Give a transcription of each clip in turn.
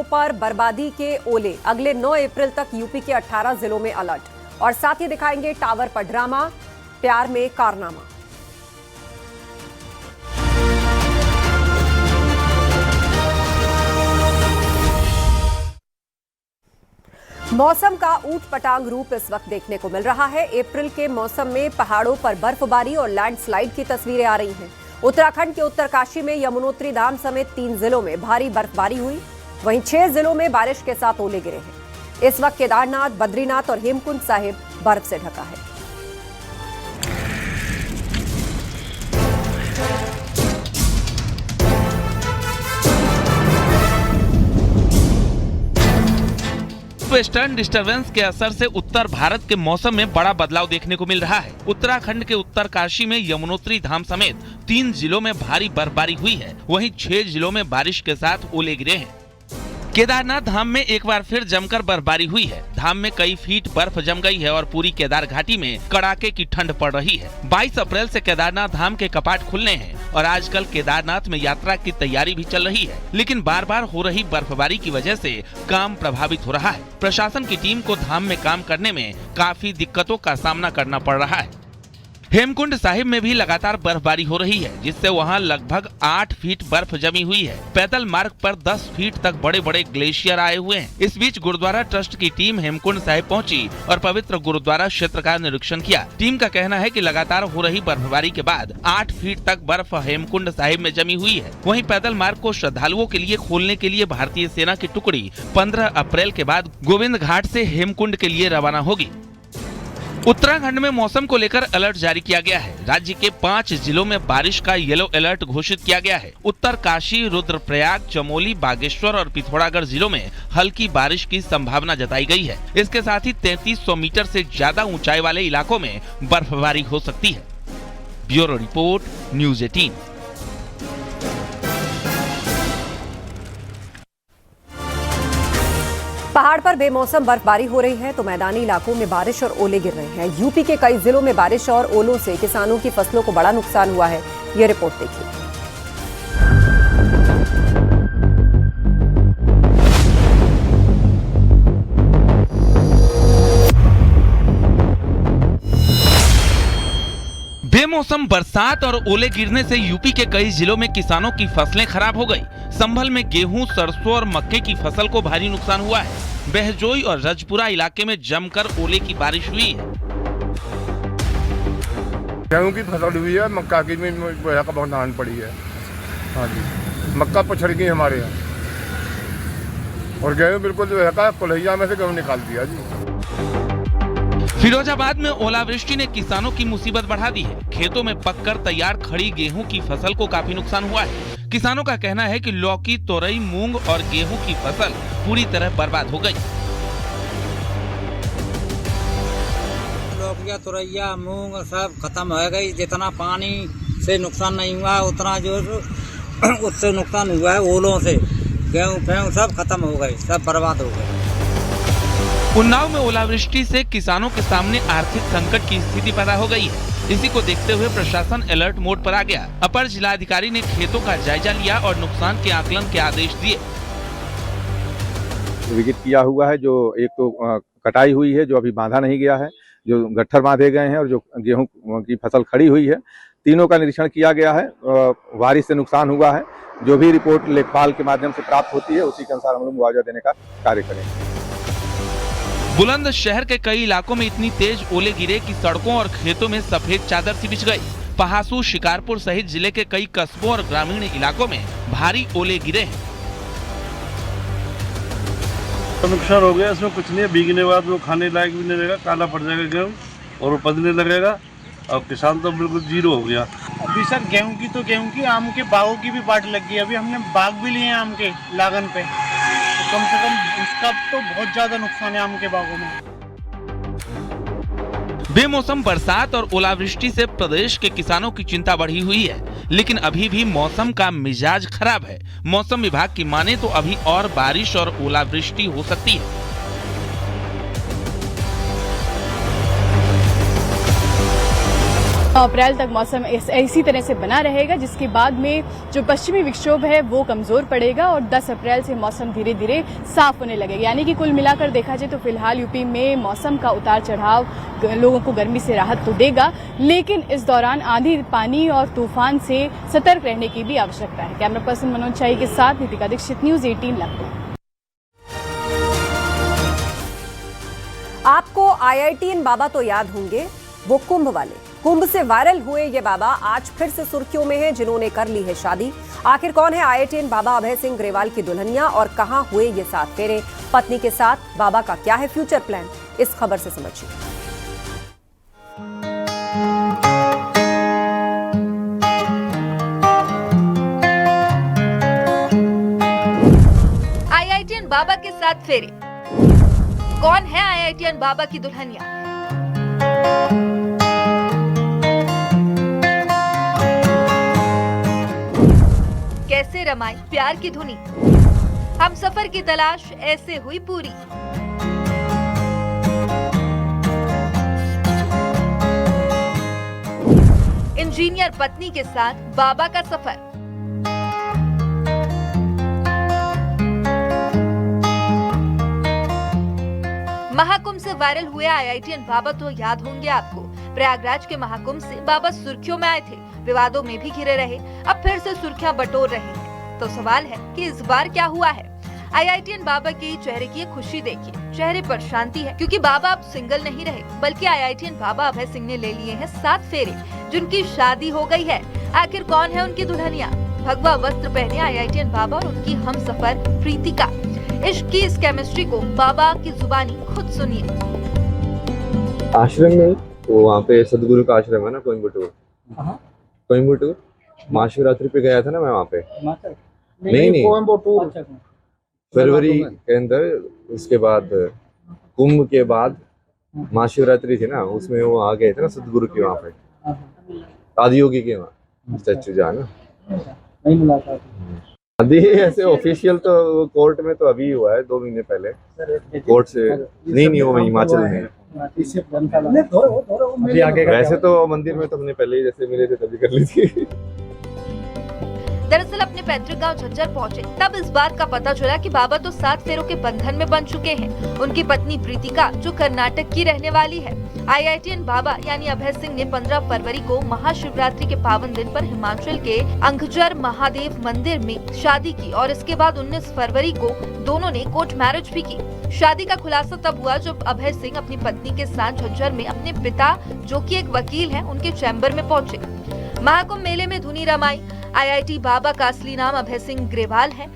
पहाड़ों पर बर्बादी के ओले। अगले 9 अप्रैल तक यूपी के 18 जिलों में अलर्ट। और साथ ही दिखाएंगे टावर पर ड्रामा, प्यार में कारनामा। मौसम का ऊट पटांग रूप इस वक्त देखने को मिल रहा है। अप्रैल के मौसम में पहाड़ों पर बर्फबारी और लैंडस्लाइड की तस्वीरें आ रही हैं। उत्तराखंड के उत्तरकाशी में यमुनोत्री धाम समेत 3 जिलों में भारी बर्फबारी हुई। वहीं 6 जिलों में बारिश के साथ ओले गिरे हैं। इस वक्त केदारनाथ, बद्रीनाथ और हेमकुंड साहिब बर्फ से ढका है। वेस्टर्न डिस्टरबेंस के असर से उत्तर भारत के मौसम में बड़ा बदलाव देखने को मिल रहा है। उत्तराखंड के उत्तरकाशी में यमुनोत्री धाम समेत 3 जिलों में भारी बर्फबारी हुई है। वहीं 6 जिलों में बारिश के साथ ओले गिरे हैं। केदारनाथ धाम में एक बार फिर जमकर बर्फबारी हुई है। धाम में कई फीट बर्फ जम गई है और पूरी केदार घाटी में कड़ाके की ठंड पड़ रही है। 22 अप्रैल से केदारनाथ धाम के कपाट खुलने हैं और आजकल केदारनाथ में यात्रा की तैयारी भी चल रही है, लेकिन बार बार हो रही बर्फबारी की वजह से काम प्रभावित हो रहा है। प्रशासन की टीम को धाम में काम करने में काफी दिक्कतों का सामना करना पड़ रहा है। हेमकुंड साहिब में भी लगातार बर्फबारी हो रही है, जिससे वहां लगभग 8 फीट बर्फ जमी हुई है। पैदल मार्ग पर 10 फीट तक बड़े बड़े ग्लेशियर आए हुए हैं। इस बीच गुरुद्वारा ट्रस्ट की टीम हेमकुंड साहिब पहुंची और पवित्र गुरुद्वारा क्षेत्र का निरीक्षण किया। टीम का कहना है कि लगातार हो रही बर्फबारी के बाद 8 फीट तक बर्फ हेमकुंड साहिब में जमी हुई है। वहीं पैदल मार्ग को श्रद्धालुओं के लिए खोलने के लिए भारतीय सेना की टुकड़ी 15 अप्रैल के बाद गोविंद घाट से हेमकुंड के लिए रवाना होगी। उत्तराखंड में मौसम को लेकर अलर्ट जारी किया गया है। राज्य के 5 जिलों में बारिश का येलो अलर्ट घोषित किया गया है। उत्तरकाशी, रुद्रप्रयाग, चमोली, बागेश्वर और पिथौरागढ़ जिलों में हल्की बारिश की संभावना जताई गई है। इसके साथ ही 3300 मीटर से ज्यादा ऊंचाई वाले इलाकों में बर्फबारी हो सकती है। Bureau report, news 18। पहाड़ पर बेमौसम बर्फबारी हो रही है तो मैदानी इलाकों में बारिश और ओले गिर रहे हैं। यूपी के कई जिलों में बारिश और ओलों से किसानों की फसलों को बड़ा नुकसान हुआ है। ये रिपोर्ट देखिए। बेमौसम बरसात और ओले गिरने से यूपी के कई जिलों में किसानों की फसलें खराब हो गई। संभल में गेहूं, सरसों और मक्के की फसल को भारी नुकसान हुआ है। बहजोई और रजपुरा इलाके में जमकर ओले की बारिश हुई है। गेहूं की फसल हुई है, मक्का की में का बहुत नान पड़ी है। हाँ जी, मक्का पछड़ गई हमारे यहाँ और गेहूं बिल्कुल जो है कुल्हैया में से गेहूं निकाल दिया जी। फिरोजाबाद में ओलावृष्टि ने किसानों की मुसीबत बढ़ा दी है। खेतों में पककर तैयार खड़ी गेहूं की फसल को काफी नुकसान हुआ है। किसानों का कहना है कि लौकी, तोरई, मूंग और गेहूं की फसल पूरी तरह बर्बाद हो गई। लौकिया, तोरैया, मूंग सब खत्म हो गई। जितना पानी से नुकसान नहीं हुआ उतना जो उससे नुकसान हुआ है ओलों से। गेहूं सब खत्म हो गए, सब बर्बाद हो गए। उन्नाव में ओलावृष्टि से किसानों के सामने आर्थिक संकट की स्थिति पैदा हो गई है। इसी को देखते हुए प्रशासन अलर्ट मोड पर आ गया। अपर जिलाधिकारी ने खेतों का जायजा लिया और नुकसान के आकलन के आदेश दिए। विकेट किया हुआ है, जो एक तो कटाई हुई है जो अभी बांधा नहीं गया है, जो गट्ठर बांधे गए हैं और जो गेहूं की फसल खड़ी हुई है, तीनों का निरीक्षण किया गया है। बारिश से नुकसान हुआ है। जो भी रिपोर्ट लेखपाल के माध्यम से प्राप्त होती है उसी के अनुसार हम लोग मुआवजा देने का कार्य करेंगे। बुलंदशहर के कई इलाकों में इतनी तेज ओले गिरे कि सड़कों और खेतों में सफेद चादर सी बिछ गई। पहासू, शिकारपुर सहित जिले के कई कस्बों और ग्रामीण इलाकों में भारी ओले गिरे हैं। नुकसान हो गया, इसमें कुछ नहीं है। भीगने बाद वो खाने लायक भी नहीं रहेगा, काला पड़ जाएगा गेहूँ और वो पकने लगेगा और किसान तो बिल्कुल जीरो हो गया। अभी सर गेहूं की तो गेहूं की, आम के बागों की भी बाट लग गई। अभी हमने बाग भी लिए हैं आम के लागन पे, तो कम से कम उसका तो बहुत ज्यादा नुकसान है आम के बागों में। बेमौसम बरसात और ओलावृष्टि से प्रदेश के किसानों की चिंता बढ़ी हुई है, लेकिन अभी भी मौसम का मिजाज खराब है। मौसम विभाग की माने तो अभी और बारिश और ओलावृष्टि हो सकती है। अप्रैल तक मौसम इसी तरह से बना रहेगा, जिसके बाद में जो पश्चिमी विक्षोभ है वो कमजोर पड़ेगा और 10 अप्रैल से मौसम धीरे धीरे साफ होने लगेगा। यानी कि कुल मिलाकर देखा जाए तो फिलहाल यूपी में मौसम का उतार चढ़ाव लोगों को गर्मी से राहत तो देगा, लेकिन इस दौरान आंधी, पानी और तूफान से सतर्क रहने की भी आवश्यकता है। कैमरा पर्सन मनोज शाही के साथ नीतिका दीक्षित, न्यूज 18 लखनऊ। आपको IITN बाबा तो याद होंगे, वो कुंभ वाले। कुंभ से वायरल हुए ये बाबा आज फिर से सुर्खियों में हैं, जिन्होंने कर ली है शादी। आखिर कौन है IITN बाबा अभय सिंह ग्रेवाल की दुल्हनिया और कहां हुए ये 7 फेरे? पत्नी के साथ बाबा का क्या है फ्यूचर प्लान? इस खबर से समझिए। IITN बाबा के 7 फेरे। कौन है IITN बाबा की दुल्हनिया? कैसे रमाई प्यार की धुनी? हम सफर की तलाश ऐसे हुई पूरी। इंजीनियर पत्नी के साथ बाबा का सफर। महाकुंभ से वायरल हुए IITN बाबा तो याद होंगे आपको। प्रयागराज के महाकुंभ से बाबा सुर्खियों में आए थे, विवादों में भी घिरे रहे, अब फिर से सुर्खियां बटोर रहे हैं। तो सवाल है कि इस बार क्या हुआ है? IITN बाबा के चेहरे की खुशी देखिए, चेहरे पर शांति है, क्योंकि बाबा अब सिंगल नहीं रहे, बल्कि IITN बाबा अभय सिंह ने ले लिए हैं 7 फेरे, जिनकी शादी हो गई है। आखिर कौन है उनकी दुल्हनिया? भगवा वस्त्र पहने IITN बाबा और उनकी हमसफर प्रीतिका। इश्क की इस केमिस्ट्री को बाबा की जुबानी खुद सुनिए। आश्रम में तो वहाँ पे सदगुरु का आश्रम है ना, कोयम्बटूर। महाशिवरात्रि पे गया था ना मैं वहाँ पे। नहीं फरवरी के अंदर, उसके बाद कुंभ के बाद महाशिवरात्रि थी ना, उसमें वो आ गए थे ना सदगुरु के वहाँ पे, आदियोगी के वहाँ स्टैचू जहाँ ना। शादी ऐसे ऑफिशियल तो कोर्ट में तो अभी हुआ है 2 महीने पहले कोर्ट से। नहीं वो हिमाचल में। वैसे तो मंदिर में तो हमने पहले ही जैसे मिले थे तभी कर ली थी। दरअसल अपने पैतृक गांव झज्जर पहुंचे तब इस बात का पता चला कि बाबा तो 7 फेरों के बंधन में बन चुके हैं। उनकी पत्नी प्रीतिका, जो कर्नाटक की रहने वाली है। IITN बाबा यानी अभय सिंह ने 15 फरवरी को महाशिवरात्रि के पावन दिन पर हिमाचल के अंगझर महादेव मंदिर में शादी की और इसके बाद 19 फरवरी को दोनों ने कोर्ट मैरिज भी की। शादी का खुलासा तब हुआ जब अभय सिंह अपनी पत्नी के साथ झज्जर में अपने पिता, जो कि एक वकील हैं, उनके चैम्बर में पहुंचे। महाकुंभ मेले में धुनी रमाई। IIT बाबा का असली नाम अभय सिंह ग्रेवाल है।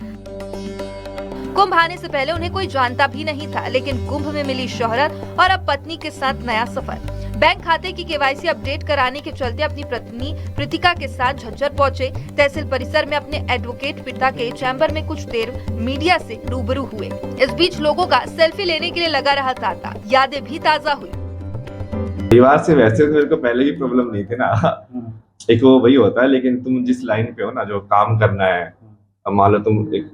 कुंभ आने से पहले उन्हें कोई जानता भी नहीं था, लेकिन कुंभ में मिली शोहरत और अब पत्नी के साथ नया सफर। बैंक खाते की KYC अपडेट कराने के चलते अपनी पत्नी प्रीतिका के साथ झज्जर पहुंचे। तहसील परिसर में अपने एडवोकेट पिता के चैम्बर में कुछ देर मीडिया से रूबरू हुए। इस बीच लोगों का सेल्फी लेने के लिए लगा रहा तांता, यादें भी ताजा हुई। परिवार से वैसे तो मेरे को पहले ही प्रॉब्लम नहीं थी ना, एक वो वही होता है, लेकिन तुम जिस लाइन पे हो ना, जो काम करना है, अब मान लो तुम एक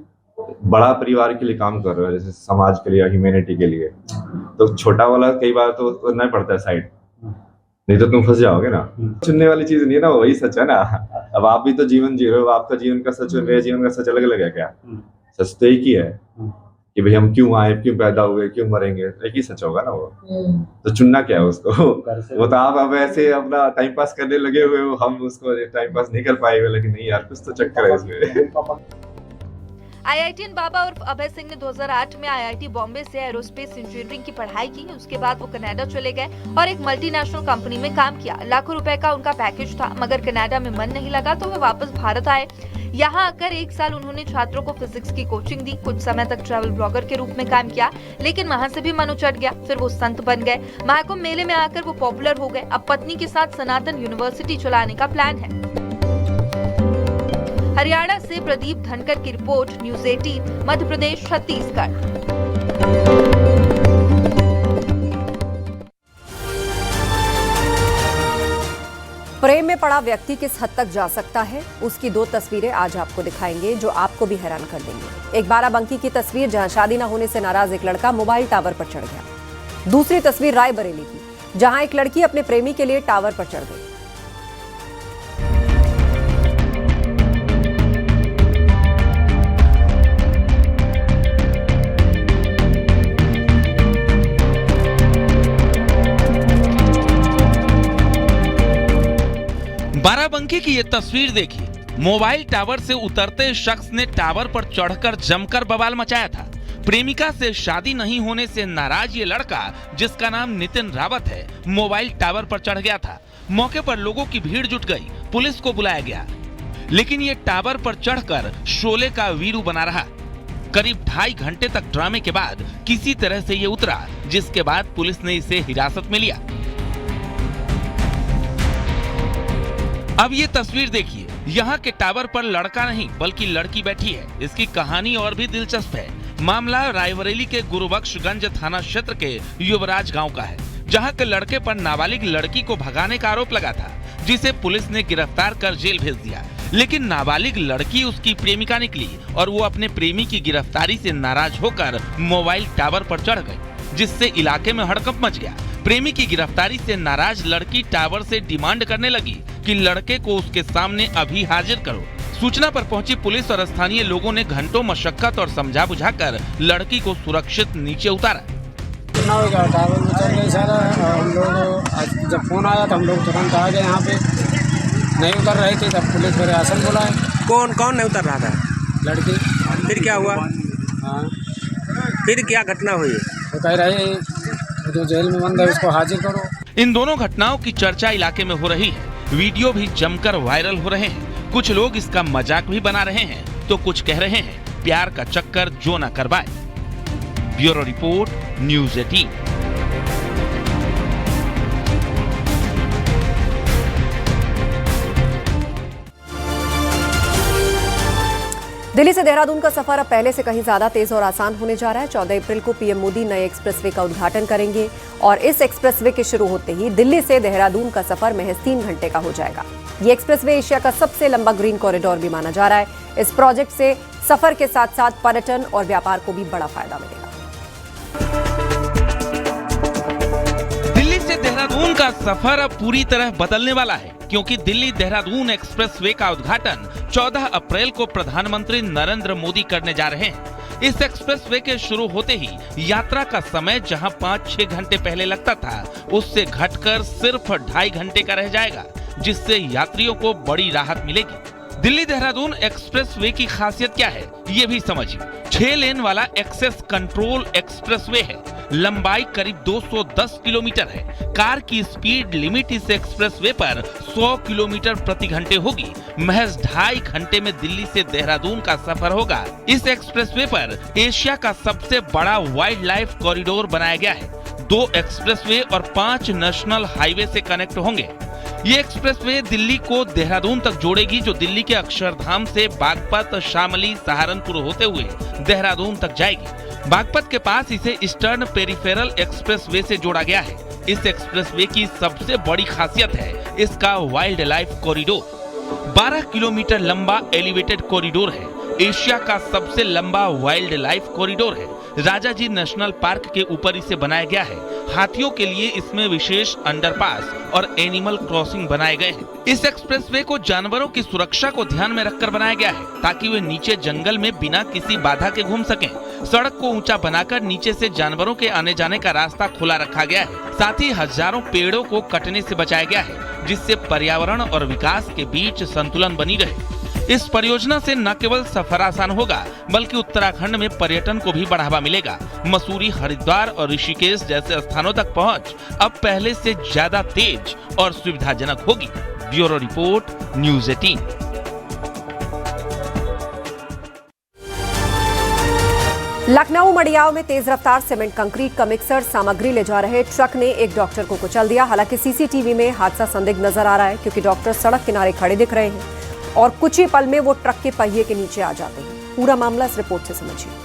बड़ा परिवार के लिए काम कर रहे हो, जैसे समाज के लिए, ह्यूमैनिटी के लिए, तो छोटा वाला कई बार तो करना ही पड़ता है साइड, नहीं तो तुम फंस जाओगे ना। चुनने वाली चीज नहीं है ना, वही सच है ना। अब आप भी तो जीवन जी रहे हो, आपका जीवन का सच और मेरे जीवन का सच अलग अलग है क्या? सच तो एक ही है कि भाई हम क्यों आए, क्यों पैदा हुए, क्यों मरेंगे, एक ही सच होगा ना वो। तो चुनना क्या है उसको? वो तो आप अब ऐसे अपना टाइम पास करने लगे हुए हो, हम उसको टाइम पास नहीं कर पाएंगे, लेकिन नहीं यार, कुछ तो चक्कर है इसमें। IITN बाबा और अभय सिंह ने 2008 में IIT बॉम्बे से एरोस्पेस इंजीनियरिंग की पढ़ाई की। उसके बाद वो कनाडा चले गए और एक मल्टीनेशनल कंपनी में काम किया। लाखों रुपए का उनका पैकेज था, मगर कनाडा में मन नहीं लगा तो वे वापस भारत आए। यहाँ आकर 1 साल उन्होंने छात्रों को फिजिक्स की कोचिंग दी। कुछ समय तक ट्रैवल ब्लॉगर के रूप में काम किया, लेकिन वहाँ से भी मन उचट गया। फिर वो संत बन गए। महाकुंभ मेले में आकर वो पॉपुलर हो गए। अब पत्नी के साथ सनातन यूनिवर्सिटी चलाने का प्लान है। हरियाणा से प्रदीप धनकर की रिपोर्ट, न्यूज 18, मध्य प्रदेश, छत्तीसगढ़। प्रेम में पड़ा व्यक्ति किस हद तक जा सकता है, उसकी 2 तस्वीरें आज आपको दिखाएंगे जो आपको भी हैरान कर देंगे। एक बाराबंकी की तस्वीर जहां शादी न होने से नाराज एक लड़का मोबाइल टावर पर चढ़ गया। दूसरी तस्वीर रायबरेली की, जहां एक लड़की अपने प्रेमी के लिए टावर पर चढ़ गई। बाराबंकी की ये तस्वीर देखिए। मोबाइल टावर से उतरते शख्स ने टावर पर चढ़कर जमकर बवाल मचाया था। प्रेमिका से शादी नहीं होने से नाराज ये लड़का, जिसका नाम नितिन रावत है, मोबाइल टावर पर चढ़ गया था। मौके पर लोगों की भीड़ जुट गई, पुलिस को बुलाया गया, लेकिन ये टावर पर चढ़कर शोले का वीरू बना रहा। करीब 2.5 घंटे तक ड्रामे के बाद किसी तरह से ये उतरा, जिसके बाद पुलिस ने इसे हिरासत में लिया। अब ये तस्वीर देखिए। यहाँ के टावर पर लड़का नहीं बल्कि लड़की बैठी है। इसकी कहानी और भी दिलचस्प है। मामला रायबरेली के गुरुबख्शगंज थाना क्षेत्र के युवराज गांव का है, जहां के लड़के पर नाबालिग लड़की को भगाने का आरोप लगा था, जिसे पुलिस ने गिरफ्तार कर जेल भेज दिया। लेकिन नाबालिग लड़की उसकी प्रेमिका निकली और वो अपने प्रेमी की गिरफ्तारी से नाराज होकर मोबाइल टावर पर चढ़ गई, जिससे इलाके में हड़कंप मच गया। प्रेमी की गिरफ्तारी से नाराज लड़की टावर से डिमांड करने लगी कि लड़के को उसके सामने अभी हाजिर करो। सूचना पर पहुंची पुलिस और स्थानीय लोगों ने घंटों मशक्कत और समझा बुझाकर लड़की को सुरक्षित नीचे उतारा। टावर में चल गए सारा। हम लोग जब फोन आया तो हम लोग तुरंत आ गए यहाँ पे। नहीं उतर रहे थे तब पुलिस प्रशासन बुलाए। कौन कौन नहीं उतर रहा था? लड़की। फिर क्या हुआ? हाँ, फिर क्या घटना हुई? वो कह रहे जो जेल में बंद है उसको हाजिर करो। इन दोनों घटनाओं की चर्चा इलाके में हो रही है। वीडियो भी जमकर वायरल हो रहे हैं। कुछ लोग इसका मजाक भी बना रहे हैं तो कुछ कह रहे हैं प्यार का चक्कर जो न करवाए। Bureau report, news 18। दिल्ली से देहरादून का सफर अब पहले से कहीं ज्यादा तेज और आसान होने जा रहा है। 14 अप्रैल को पीएम मोदी नए एक्सप्रेसवे का उद्घाटन करेंगे और इस एक्सप्रेसवे के शुरू होते ही दिल्ली से देहरादून का सफर महज 3 घंटे का हो जाएगा। ये एक्सप्रेसवे एशिया का सबसे लंबा ग्रीन कॉरिडोर भी माना जा रहा है। इस प्रोजेक्ट से सफर के साथ साथ पर्यटन और व्यापार को भी बड़ा फायदा मिलेगा। दिल्ली से देहरादून का सफर अब पूरी तरह बदलने वाला है, क्योंकि दिल्ली देहरादून एक्सप्रेसवे का उद्घाटन 14 अप्रैल को प्रधानमंत्री नरेंद्र मोदी करने जा रहे हैं। इस एक्सप्रेसवे के शुरू होते ही यात्रा का समय जहां 5-6 घंटे पहले लगता था, उससे घटकर सिर्फ 2.5 घंटे का रह जाएगा, जिससे यात्रियों को बड़ी राहत मिलेगी। दिल्ली देहरादून एक्सप्रेसवे की खासियत क्या है, ये भी समझिए। 6 लेन वाला एक्सेस कंट्रोल एक्सप्रेसवे है। लंबाई करीब 210 किलोमीटर है। कार की स्पीड लिमिट इस एक्सप्रेसवे पर 100 किलोमीटर प्रति घंटे होगी। महज 2.5 घंटे में दिल्ली से देहरादून का सफर होगा। इस एक्सप्रेसवे पर एशिया का सबसे बड़ा वाइल्ड लाइफ कॉरिडोर बनाया गया है। 2 एक्सप्रेसवे और 5 नेशनल हाईवे से कनेक्ट होंगे। ये एक्सप्रेसवे दिल्ली को देहरादून तक जोड़ेगी, जो दिल्ली के अक्षरधाम से बागपत, शामली, सहारनपुर होते हुए देहरादून तक जाएगी। बागपत के पास इसे ईस्टर्न पेरिफेरल एक्सप्रेसवे से जोड़ा गया है। इस एक्सप्रेसवे की सबसे बड़ी खासियत है इसका वाइल्ड लाइफ कॉरिडोर। 12 किलोमीटर लंबा एलिवेटेड कॉरिडोर है। एशिया का सबसे लंबा वाइल्ड लाइफ कॉरिडोर है। राजाजी नेशनल पार्क के ऊपर इसे बनाया गया है। हाथियों के लिए इसमें विशेष अंडरपास और एनिमल क्रॉसिंग बनाए गए हैं। इस एक्सप्रेसवे को जानवरों की सुरक्षा को ध्यान में रखकर बनाया गया है, ताकि वे नीचे जंगल में बिना किसी बाधा के घूम सकें। सड़क को ऊंचा बनाकर नीचे से जानवरों के आने जाने का रास्ता खुला रखा गया है। साथ ही हजारों पेड़ों को कटने से बचाया गया है, जिससे पर्यावरण और विकास के बीच संतुलन बनी रहे। इस परियोजना से न केवल सफर आसान होगा, बल्कि उत्तराखंड में पर्यटन को भी बढ़ावा मिलेगा। मसूरी, हरिद्वार और ऋषिकेश जैसे स्थानों तक पहुंच अब पहले से ज्यादा तेज और सुविधाजनक होगी। Bureau report, news 18। लखनऊ मडियाव में तेज रफ्तार सीमेंट कंक्रीट का मिक्सर सामग्री ले जा रहे ट्रक ने एक डॉक्टर को कुचल दिया। हालांकि सीसीटीवी में हादसा संदिग्ध नजर आ रहा है, क्योंकि डॉक्टर सड़क किनारे खड़े दिख रहे हैं और कुछ ही पल में वो ट्रक के पहिए के नीचे आ जाते हैं। पूरा मामला इस रिपोर्ट से समझिए।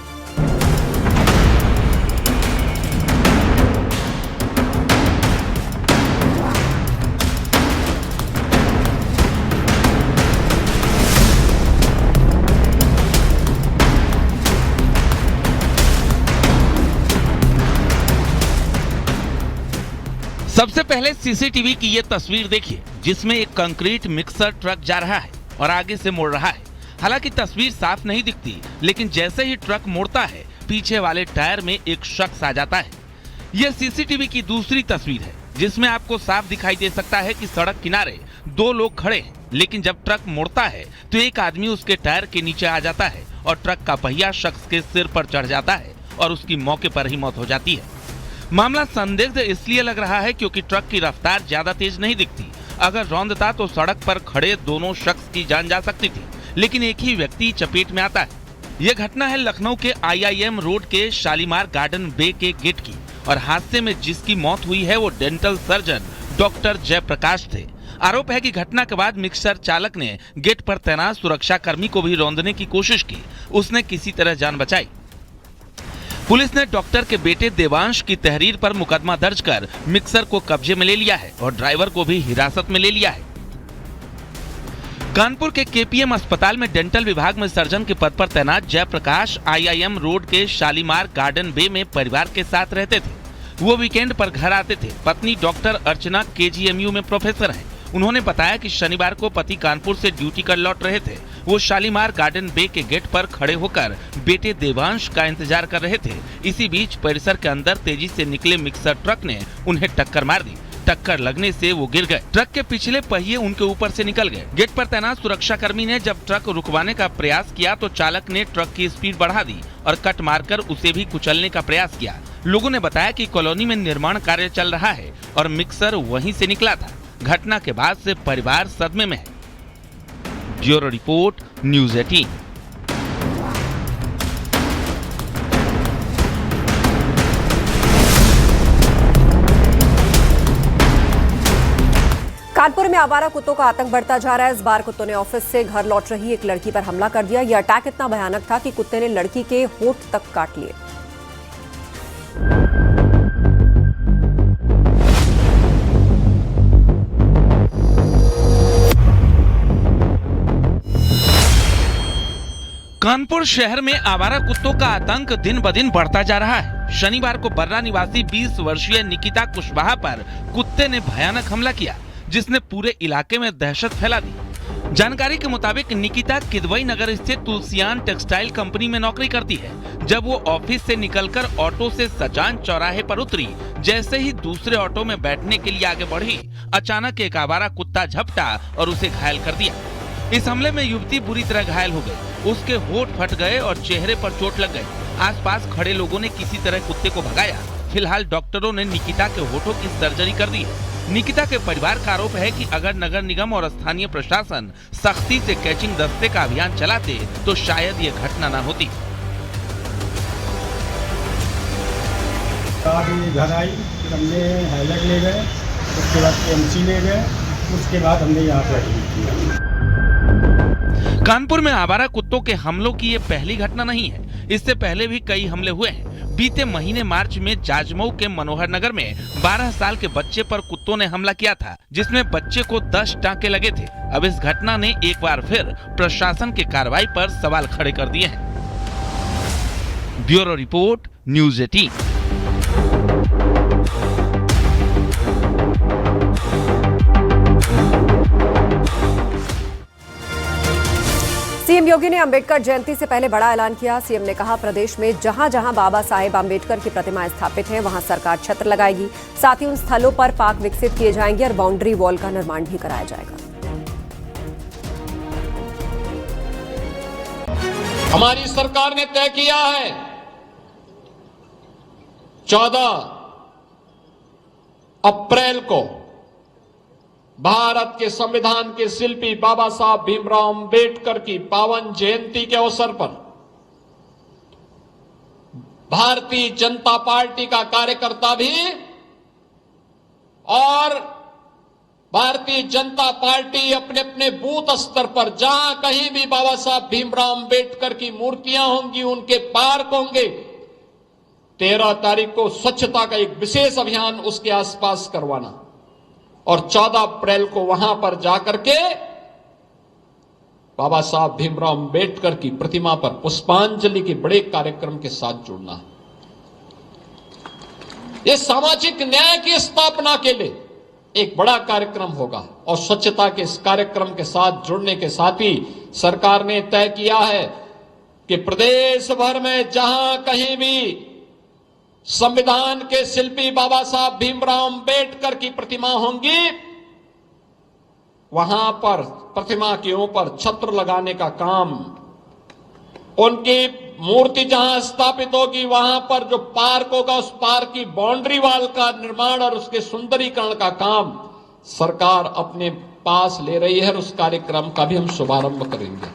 सबसे पहले सीसीटीवी की ये तस्वीर देखिए, जिसमें एक कंक्रीट मिक्सर ट्रक जा रहा है और आगे से मुड़ रहा है। हालांकि तस्वीर साफ नहीं दिखती, लेकिन जैसे ही ट्रक मुड़ता है, पीछे वाले टायर में एक शख्स आ जाता है। यह सीसीटीवी की दूसरी तस्वीर है, जिसमें आपको साफ दिखाई दे सकता है कि सड़क किनारे 2 लोग खड़े हैं, लेकिन जब ट्रक मुड़ता है तो एक आदमी उसके टायर के नीचे आ जाता है और ट्रक का पहिया शख्स के सिर पर चढ़ जाता है और उसकी मौके पर ही मौत हो जाती है। मामला संदिग्ध इसलिए लग रहा है क्योंकि ट्रक की रफ्तार ज्यादा तेज नहीं दिखती। अगर रौंदता तो सड़क पर खड़े दोनों शख्स की जान जा सकती थी, लेकिन एक ही व्यक्ति चपेट में आता है। यह घटना है लखनऊ के IIM रोड के शालीमार गार्डन बे के गेट की और हादसे में जिसकी मौत हुई है वो डेंटल सर्जन डॉक्टर जयप्रकाश थे। आरोप है कि घटना के बाद मिक्सर चालक ने गेट पर तैनात सुरक्षा कर्मी को भी रौंदने की कोशिश की। उसने किसी तरह जान बचाई। पुलिस ने डॉक्टर के बेटे देवांश की तहरीर पर मुकदमा दर्ज कर मिक्सर को कब्जे में ले लिया है और ड्राइवर को भी हिरासत में ले लिया है। कानपुर के KPM अस्पताल में डेंटल विभाग में सर्जन के पद पर तैनात जयप्रकाश IIM रोड के शालीमार गार्डन बे में परिवार के साथ रहते थे। वो वीकेंड पर घर आते थे। पत्नी डॉक्टर अर्चना KGMU में प्रोफेसर हैं। उन्होंने बताया कि शनिवार को पति कानपुर से ड्यूटी कर लौट रहे थे। वो शालीमार गार्डन बे के गेट पर खड़े होकर बेटे देवांश का इंतजार कर रहे थे। इसी बीच परिसर के अंदर तेजी से निकले मिक्सर ट्रक ने उन्हें टक्कर मार दी। टक्कर लगने से वो गिर गए। ट्रक के पिछले पहिए उनके ऊपर से निकल गए। गेट पर तैनात सुरक्षा कर्मी ने जब ट्रक रुकवाने का प्रयास किया तो चालक ने ट्रक की स्पीड बढ़ा दी और कट मारकर उसे भी कुचलने का प्रयास किया। लोगों ने बताया कि कॉलोनी में निर्माण कार्य चल रहा है और मिक्सर वहीं से निकला था। घटना के बाद से परिवार सदमे में है। Bureau report, news 18। कानपुर में आवारा कुत्तों का आतंक बढ़ता जा रहा है। इस बार कुत्तों ने ऑफिस से घर लौट रही एक लड़की पर हमला कर दिया। यह अटैक इतना भयानक था कि कुत्ते ने लड़की के होंठ तक काट लिए। कानपुर शहर में आवारा कुत्तों का आतंक दिन ब दिन बढ़ता जा रहा है। शनिवार को बर्रा निवासी 20 वर्षीय निकिता कुशवाहा पर कुत्ते ने भयानक हमला किया, जिसने पूरे इलाके में दहशत फैला दी। जानकारी के मुताबिक निकिता किदवई नगर स्थित तुलसियान टेक्सटाइल कंपनी में नौकरी करती है। जब वो ऑफिस से निकलकर ऑटो से सजान चौराहे पर उतरी, जैसे ही दूसरे ऑटो में बैठने के लिए आगे बढ़ी, अचानक एक आवारा कुत्ता झपटा और उसे घायल कर दिया। इस हमले में युवती बुरी तरह घायल हो गई। उसके होंठ फट गए और चेहरे पर चोट लग गई। आसपास खड़े लोगों ने किसी तरह कुत्ते को भगाया। फिलहाल डॉक्टरों ने निकिता के होठों की सर्जरी कर दी है। निकिता के परिवार का आरोप है कि अगर नगर निगम और स्थानीय प्रशासन सख्ती से कैचिंग दस्ते का अभियान चलाते तो शायद ये घटना न होती। घर आई, फिर हमने हाईलाइट ले गए, उसके बाद KMC ले गए, उसके बाद हमने यहाँ पर। कानपुर में आवारा कुत्तों के हमलों की ये पहली घटना नहीं है। इससे पहले भी कई हमले हुए हैं। बीते महीने मार्च में जाजमऊ के मनोहर नगर में 12 साल के बच्चे पर कुत्तों ने हमला किया था, जिसमें बच्चे को 10 टांके लगे थे। अब इस घटना ने एक बार फिर प्रशासन की कार्रवाई पर सवाल खड़े कर दिए हैं। Bureau report, news 18। सीएम योगी ने अंबेडकर जयंती से पहले बड़ा ऐलान किया। सीएम ने कहा, प्रदेश में जहां जहां बाबा साहेब अंबेडकर की प्रतिमाएं स्थापित हैं, वहां सरकार छत्र लगाएगी। साथ ही उन स्थलों पर पार्क विकसित किए जाएंगे और बाउंड्री वॉल का निर्माण भी कराया जाएगा। हमारी सरकार ने तय किया है 14 अप्रैल को भारत के संविधान के शिल्पी बाबा साहब भीमराव अंबेडकर की पावन जयंती के अवसर पर भारतीय जनता पार्टी का कार्यकर्ता भी और भारतीय जनता पार्टी अपने अपने बूथ स्तर पर जहां कहीं भी बाबा साहब भीमराव अंबेडकर की मूर्तियां होंगी, उनके पार्क होंगे, 13 तारीख को स्वच्छता का एक विशेष अभियान उसके आसपास करवाना और 14 अप्रैल को वहां पर जाकर के बाबा साहब भीमराव अंबेडकर की प्रतिमा पर पुष्पांजलि के बड़े कार्यक्रम के साथ जुड़ना है। यह सामाजिक न्याय की स्थापना के लिए एक बड़ा कार्यक्रम होगा और स्वच्छता के इस कार्यक्रम के साथ जुड़ने के साथ ही सरकार ने तय किया है कि प्रदेश भर में जहां कहीं भी संविधान के शिल्पी बाबा साहब भीमराव अंबेडकर की प्रतिमा होंगी, वहां पर प्रतिमा के ऊपर छत्र लगाने का काम, उनकी मूर्ति जहां स्थापित होगी वहां पर जो पार्क होगा उस पार्क की बाउंड्री वॉल का निर्माण और उसके सुंदरीकरण का काम सरकार अपने पास ले रही है और उस कार्यक्रम का भी हम शुभारंभ करेंगे।